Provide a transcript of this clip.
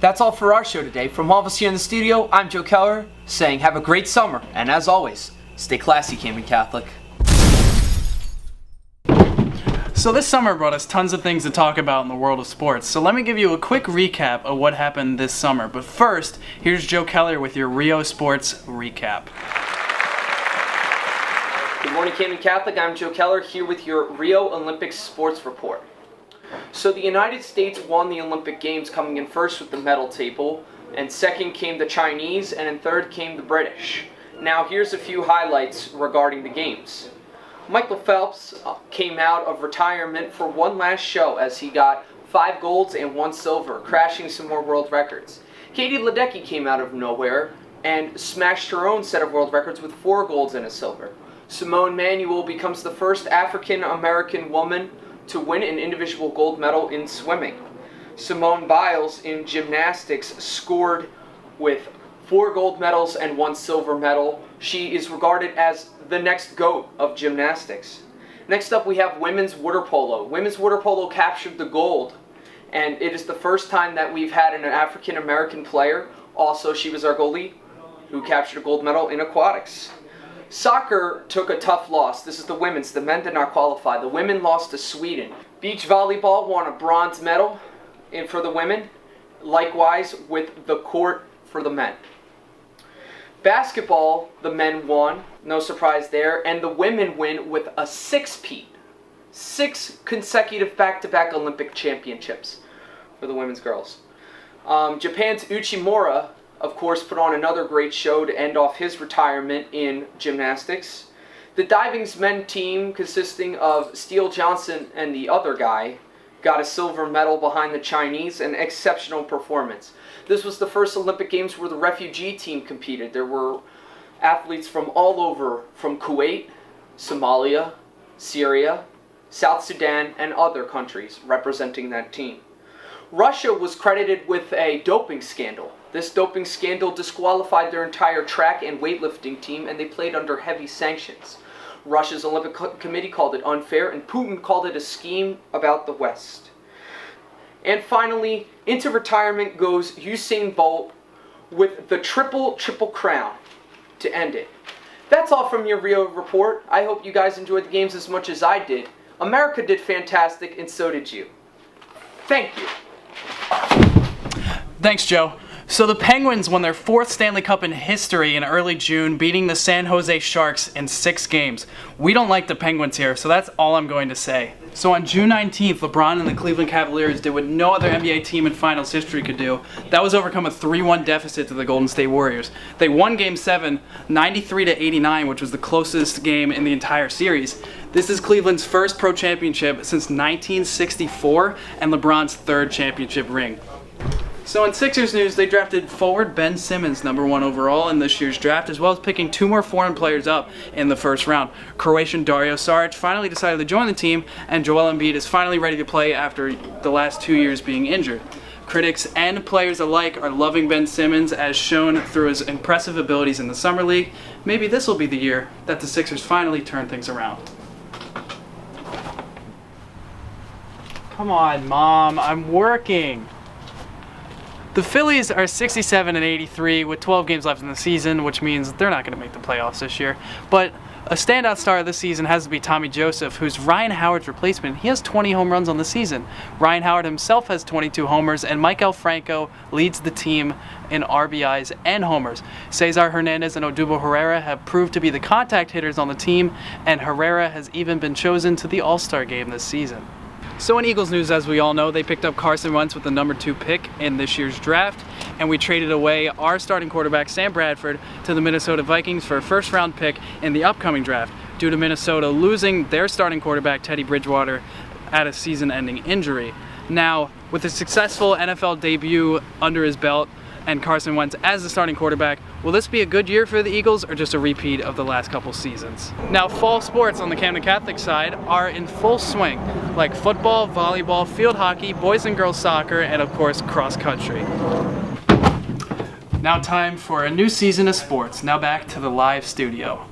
That's all for our show today. From all of us here in the studio, I'm Joe Keller, saying have a great summer, and as always, stay classy, Camden Catholic. So this summer brought us tons of things to talk about in the world of sports. So let me give you a quick recap of what happened this summer. But first, here's Joe Keller with your Rio Sports Recap. Good morning, Camden Catholic. I'm Joe Keller here with your Rio Olympics Sports Report. So the United States won the Olympic Games, coming in first with the medal table, and second came the Chinese, and in third came the British. Now here's a few highlights regarding the games. Michael Phelps came out of retirement for one last show as he got 5 golds and 1 silver, crashing some more world records. Katie Ledecky came out of nowhere and smashed her own set of world records with 4 golds and a silver. Simone Manuel becomes the first African-American woman to win an individual gold medal in swimming. Simone Biles in gymnastics scored with 4 gold medals and 1 silver medal. She is regarded as the next GOAT of gymnastics. Next up we have women's water polo. Women's water polo captured the gold, and it is the first time that we've had an African American player. Also, she was our goalie who captured a gold medal in aquatics. Soccer took a tough loss. This is the women's. The men did not qualify. The women lost to Sweden. Beach volleyball won a bronze medal for the women, likewise with the court for the men. Basketball, the men won, no surprise there, and the women win with a 6-peat. 6 consecutive back-to-back Olympic championships for the women's girls. Japan's Uchimura, of course, put on another great show to end off his retirement in gymnastics. The diving's men team, consisting of Steele Johnson and the other guy, got a silver medal behind the Chinese, an exceptional performance. This was the first Olympic Games where the refugee team competed. There were athletes from all over, from Kuwait, Somalia, Syria, South Sudan, and other countries representing that team. Russia was credited with a doping scandal. This doping scandal disqualified their entire track and weightlifting team, and they played under heavy sanctions. Russia's Olympic Committee called it unfair, and Putin called it a scheme about the West. And finally, into retirement goes Usain Bolt with the triple crown to end it. That's all from your Rio report. I hope you guys enjoyed the games as much as I did. America did fantastic, and so did you. Thank you. Thanks, Joe. So the Penguins won their 4th Stanley Cup in history in early June, beating the San Jose Sharks in 6 games. We don't like the Penguins here, so that's all I'm going to say. So on June 19th, LeBron and the Cleveland Cavaliers did what no other NBA team in finals history could do. That was overcome a 3-1 deficit to the Golden State Warriors. They won Game 7, 93-89, which was the closest game in the entire series. This is Cleveland's first pro championship since 1964 and LeBron's 3rd championship ring. So in Sixers news, they drafted forward Ben Simmons, #1 overall in this year's draft, as well as picking 2 more foreign players up in the first round. Croatian Dario Saric finally decided to join the team, and Joel Embiid is finally ready to play after the last 2 years being injured. Critics and players alike are loving Ben Simmons, as shown through his impressive abilities in the Summer League. Maybe this will be the year that the Sixers finally turn things around. Come on, Mom, I'm working. The Phillies are 67-83 with 12 games left in the season, which means they're not going to make the playoffs this year. But a standout star this season has to be Tommy Joseph, who's Ryan Howard's replacement. He has 20 home runs on the season. Ryan Howard himself has 22 homers, and Maikel Franco leads the team in RBIs and homers. Cesar Hernandez and Odubel Herrera have proved to be the contact hitters on the team, and Herrera has even been chosen to the All-Star game this season. So in Eagles news, as we all know, they picked up Carson Wentz with the #2 pick in this year's draft, and we traded away our starting quarterback, Sam Bradford, to the Minnesota Vikings for a first-round pick in the upcoming draft, due to Minnesota losing their starting quarterback, Teddy Bridgewater, at a season-ending injury. Now, with a successful NFL debut under his belt and Carson Wentz as the starting quarterback, will this be a good year for the Eagles or just a repeat of the last couple seasons? Now, fall sports on the Camden Catholic side are in full swing, like football, volleyball, field hockey, boys and girls soccer, and of course, cross country. Now time for a new season of sports. Now back to the live studio.